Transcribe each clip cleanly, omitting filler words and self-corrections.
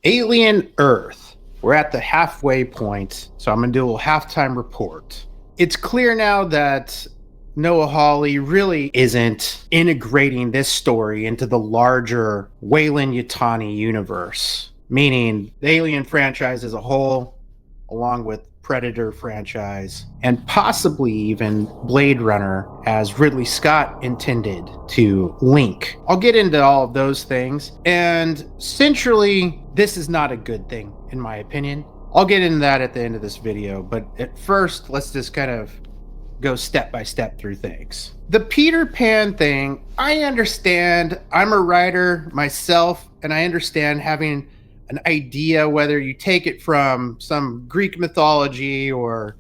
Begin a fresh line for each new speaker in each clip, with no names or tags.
Alien Earth. We're at the halfway point, so I'm going to do a little halftime report. It's clear now that Noah Hawley really isn't integrating this story into the larger Weyland Yutani universe, meaning the Alien franchise as a whole, along with Predator franchise, and possibly even Blade Runner as Ridley Scott intended to link. I'll get into all of those things, and centrally, this is not a good thing, in my opinion. I'll get into that at the end of this video, but at first, let's just kind of go step by step through things. The Peter Pan thing, I understand. I'm a writer myself, and I understand having an idea, whether you take it from some Greek mythology or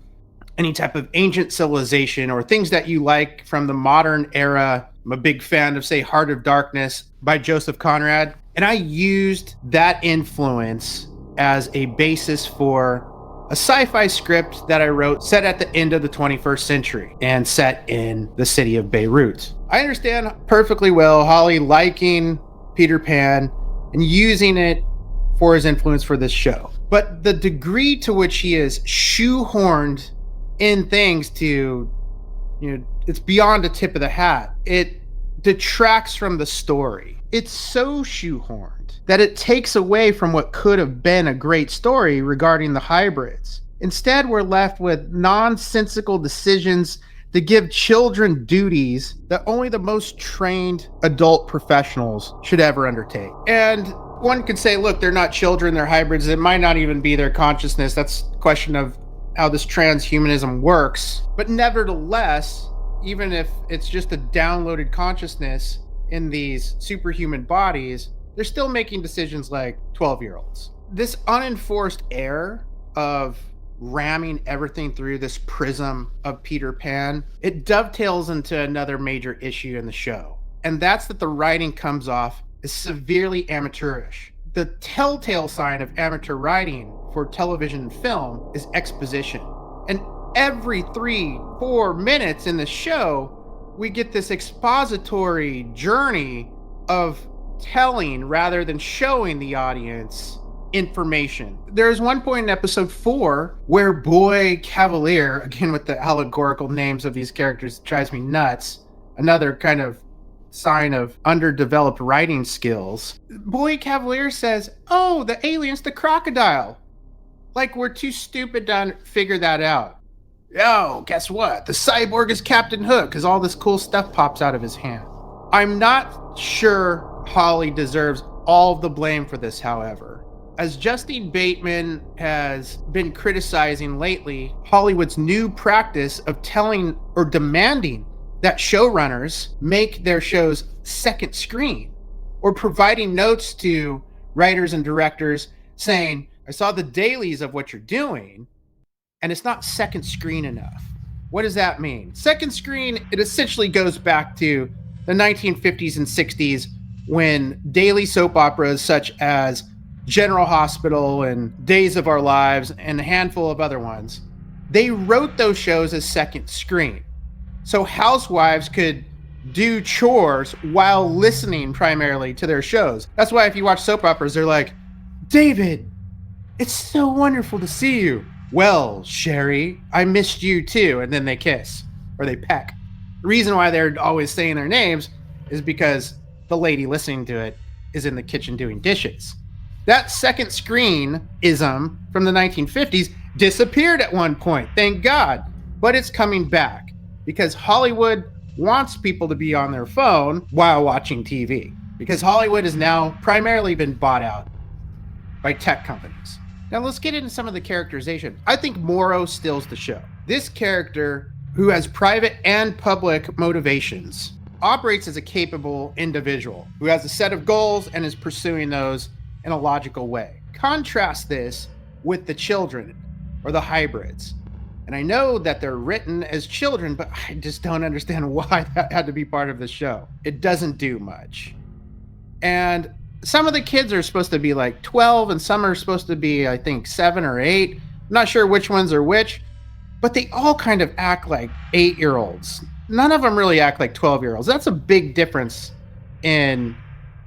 any type of ancient civilization or things that you like from the modern era. I'm a big fan of, say, Heart of Darkness by Joseph Conrad. And I used that influence as a basis for a sci-fi script that I wrote set at the end of the 21st century and set in the city of Beirut. I understand perfectly well Hawley liking Peter Pan and using it for his influence for this show. But the degree to which he is shoehorned in things to, it's beyond a tip of the hat. It detracts from the story. It's so shoehorned that it takes away from what could have been a great story regarding the hybrids. Instead, we're left with nonsensical decisions to give children duties that only the most trained adult professionals should ever undertake. And one could say, look, they're not children, they're hybrids. It might not even be their consciousness. That's a question of how this transhumanism works. But nevertheless, even if it's just a downloaded consciousness in these superhuman bodies, they're still making decisions like 12-year-olds. This unenforced air of ramming everything through this prism of Peter Pan, it dovetails into another major issue in the show. And that's that the writing comes off is severely amateurish. The telltale sign of amateur writing for television and film is exposition. And every 3-4 minutes in the show, we get this expository journey of telling rather than showing the audience information. There's one point in episode 4 where Boy Cavalier, again with the allegorical names of these characters, drives me nuts. Another kind of sign of underdeveloped writing skills. Boy Cavalier says, oh, the alien's the crocodile. Like we're too stupid to figure that out. Oh, guess what? The cyborg is Captain Hook, because all this cool stuff pops out of his hand. I'm not sure Hawley deserves all the blame for this, however. As Justine Bateman has been criticizing lately, Hollywood's new practice of telling or demanding that showrunners make their shows second screen, or providing notes to writers and directors saying, I saw the dailies of what you're doing, and it's not second screen enough. What does that mean? Second screen, it essentially goes back to the 1950s and 60s when daily soap operas such as General Hospital and Days of Our Lives and a handful of other ones, they wrote those shows as second screen. So housewives could do chores while listening primarily to their shows. That's why if you watch soap operas, they're like, David, it's so wonderful to see you. Well, Sherry, I missed you too. And then they kiss or they peck. The reason why they're always saying their names is because the lady listening to it is in the kitchen doing dishes. That second screen-ism from the 1950s disappeared at one point, thank God. But it's coming back because Hollywood wants people to be on their phone while watching TV. Because Hollywood has now primarily been bought out by tech companies. Now let's get into some of the characterization. I think Morrow steals the show. This character, who has private and public motivations, operates as a capable individual who has a set of goals and is pursuing those in a logical way. Contrast this with the children or the hybrids. And I know that they're written as children, but I just don't understand why that had to be part of the show. It doesn't do much. And some of the kids are supposed to be like 12 and some are supposed to be, I think, 7 or 8. I'm not sure which ones are which, but they all kind of act like 8-year-olds. None of them really act like 12-year-olds. That's a big difference in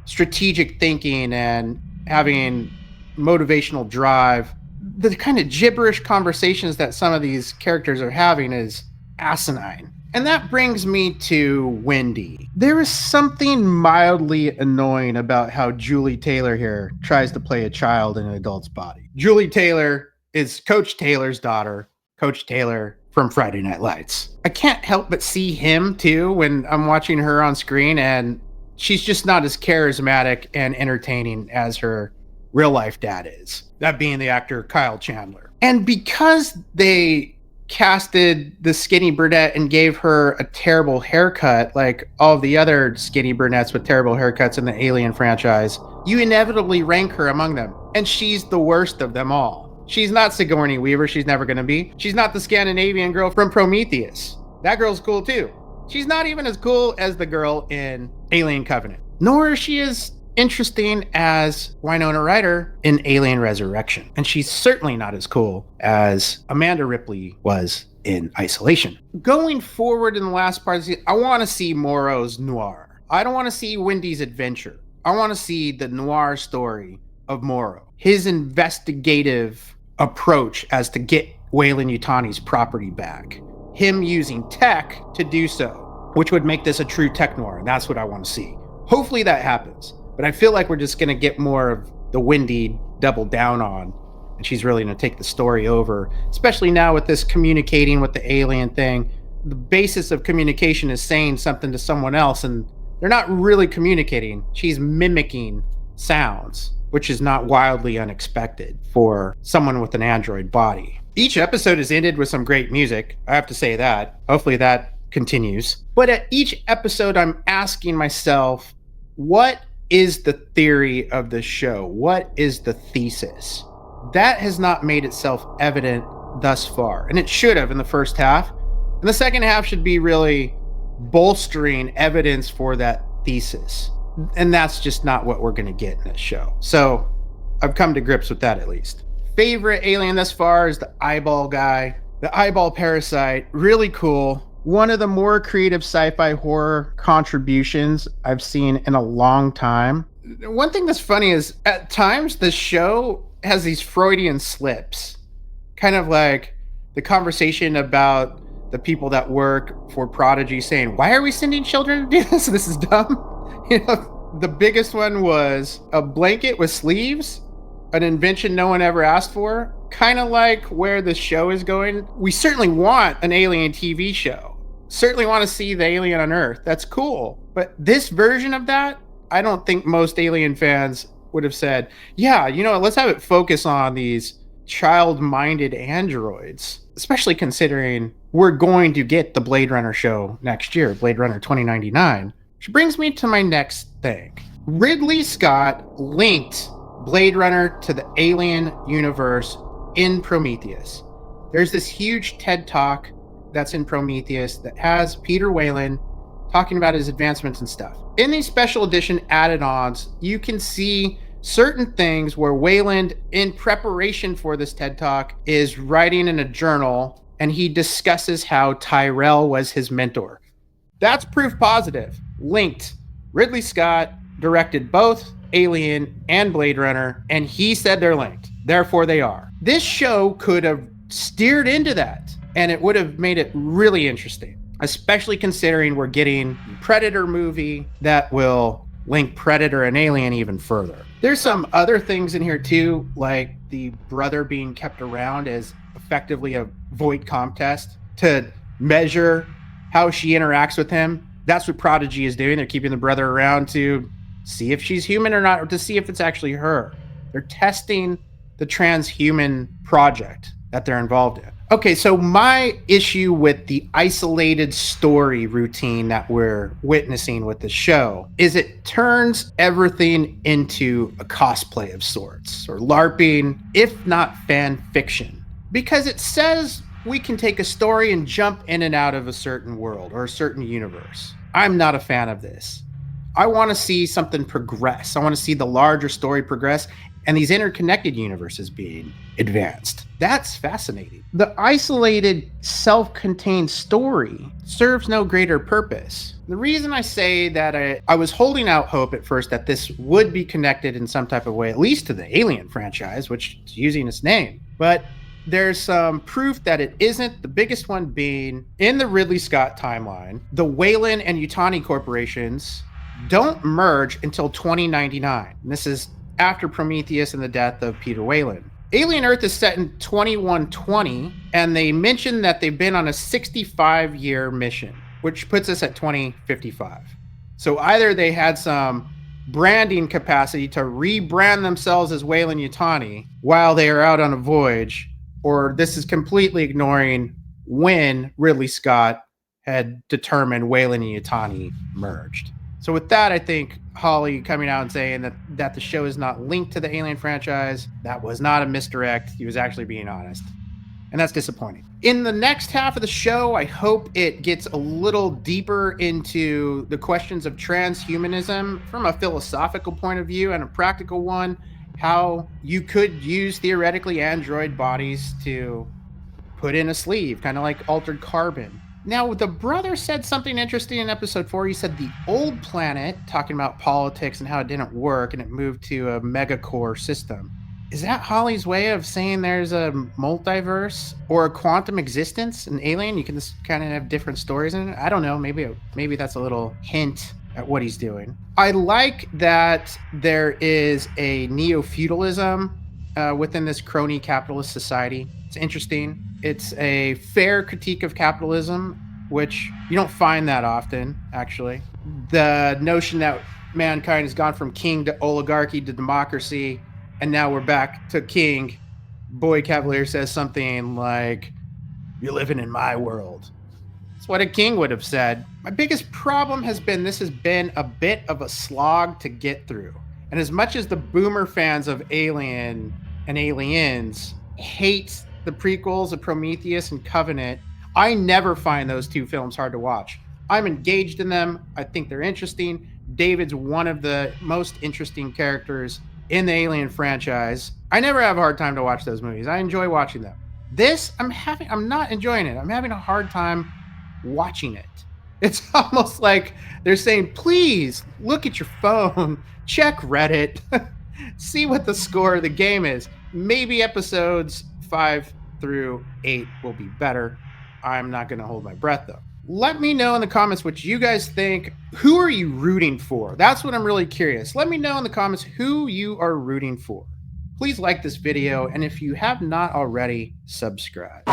strategic thinking and having motivational drive. The kind of gibberish conversations that some of these characters are having is asinine. And that brings me to Wendy. There is something mildly annoying about how Julie Taylor here tries to play a child in an adult's body. Julie Taylor is Coach Taylor's daughter, Coach Taylor from Friday Night Lights. I can't help but see him too when I'm watching her on screen, and she's just not as charismatic and entertaining as her real life dad is. That being the actor Kyle Chandler. And because they casted the skinny brunette and gave her a terrible haircut, like all of the other skinny brunettes with terrible haircuts in the Alien franchise, you inevitably rank her among them. And she's the worst of them all. She's not Sigourney Weaver, she's never gonna be. She's not the Scandinavian girl from Prometheus. That girl's cool too. She's not even as cool as the girl in Alien Covenant. Nor is she as interesting as Winona Ryder in Alien Resurrection. And she's certainly not as cool as Amanda Ripley was in Isolation. Going forward in the last part of the season, I want to see Morrow's Noir. I don't want to see Wendy's adventure. I want to see the noir story of Morrow. His investigative approach as to get Weyland Yutani's property back. Him using tech to do so, which would make this a true tech noir, and that's what I want to see. Hopefully that happens. But I feel like we're just going to get more of the Wendy double down on, and she's really going to take the story over, especially now with this communicating with the alien thing. The basis of communication is saying something to someone else, and they're not really communicating. She's mimicking sounds, which is not wildly unexpected for someone with an android body. Each episode is ended with some great music. I have to say that. Hopefully that continues. But at each episode, I'm asking myself, what is the theory of the show? What is the thesis? That has not made itself evident thus far, and it should have in the first half. And the second half should be really bolstering evidence for that thesis. And that's just not what we're going to get in this show. So I've come to grips with that at least. Favorite alien thus far is the eyeball guy. The eyeball parasite, really cool. One of the more creative sci-fi horror contributions I've seen in a long time. One thing that's funny is at times the show has these Freudian slips, kind of like the conversation about the people that work for Prodigy saying, why are we sending children to do this? This is dumb. You know, the biggest one was a blanket with sleeves, an invention no one ever asked for. Kind of like where the show is going. We certainly want an alien TV show. Certainly want to see the alien on Earth. That's cool. But this version of that, I don't think most alien fans would have said, yeah, you know, let's have it focus on these child-minded androids, especially considering we're going to get the Blade Runner show next year, Blade Runner 2099, which brings me to my next thing. Ridley Scott linked Blade Runner to the alien universe in Prometheus. There's this huge TED Talk that's in Prometheus that has Peter Weyland talking about his advancements and stuff. In these special edition added-ons, you can see certain things where Weyland, in preparation for this TED Talk, is writing in a journal, and he discusses how Tyrell was his mentor. That's proof positive. Linked. Ridley Scott directed both Alien and Blade Runner, and he said they're linked. Therefore they are. This show could have steered into that, and it would have made it really interesting, especially considering we're getting a Predator movie that will link Predator and Alien even further. There's some other things in here too, like the brother being kept around as effectively a Voight-Kampff test to measure how she interacts with him. That's what Prodigy is doing. They're keeping the brother around to see if she's human or not, or to see if it's actually her. They're testing the transhuman project that they're involved in. Okay, so my issue with the isolated story routine that we're witnessing with the show is it turns everything into a cosplay of sorts, or LARPing, if not fan fiction. Because it says we can take a story and jump in and out of a certain world or a certain universe. I'm not a fan of this. I want to see something progress. I want to see the larger story progress, and these interconnected universes being advanced. That's fascinating. The isolated, self-contained story serves no greater purpose. The reason I say that I was holding out hope at first that this would be connected in some type of way, at least to the Alien franchise, which is using its name, but there's some proof that it isn't, the biggest one being in the Ridley Scott timeline, the Weyland and Yutani corporations don't merge until 2099. And this is after Prometheus and the death of Peter Weyland. Alien Earth is set in 2120, and they mention that they've been on a 65-year mission, which puts us at 2055. So either they had some branding capacity to rebrand themselves as Weyland Yutani while they are out on a voyage, or this is completely ignoring when Ridley Scott had determined Weyland and Yutani merged. So with that, I think Hawley coming out and saying that the show is not linked to the Alien franchise, that was not a misdirect. He was actually being honest. And that's disappointing. In the next half of the show, I hope it gets a little deeper into the questions of transhumanism from a philosophical point of view and a practical one, how you could use theoretically android bodies to put in a sleeve, kind of like altered carbon. Now, the brother said something interesting in episode 4. He said the old planet, talking about politics and how it didn't work and it moved to a megacore system. Is that Hawley's way of saying there's a multiverse or a quantum existence, an alien? You can just kind of have different stories in it. I don't know. Maybe that's a little hint at what he's doing. I like that there is a Neo-Feudalism within this crony capitalist society. It's interesting. It's a fair critique of capitalism, which you don't find that often, actually. The notion that mankind has gone from king to oligarchy to democracy, and now we're back to king. Boyd Cavalier says something like, "You're living in my world." That's what a king would have said. My biggest problem has been this has been a bit of a slog to get through. And as much as the boomer fans of Alien and Aliens hate the prequels of Prometheus and Covenant, I never find those two films hard to watch. I'm engaged in them. I think they're interesting. David's one of the most interesting characters in the Alien franchise. I never have a hard time to watch those movies. I enjoy watching them. This, I'm not enjoying it. I'm having a hard time watching it. It's almost like they're saying, please look at your phone, check Reddit, see what the score of the game is. Maybe episodes 5 through 8 will be better. I'm not going to hold my breath though. Let me know in the comments what you guys think. Who are you rooting for? That's what I'm really curious. Let me know in the comments who you are rooting for. Please like this video, and if you have not already, subscribe.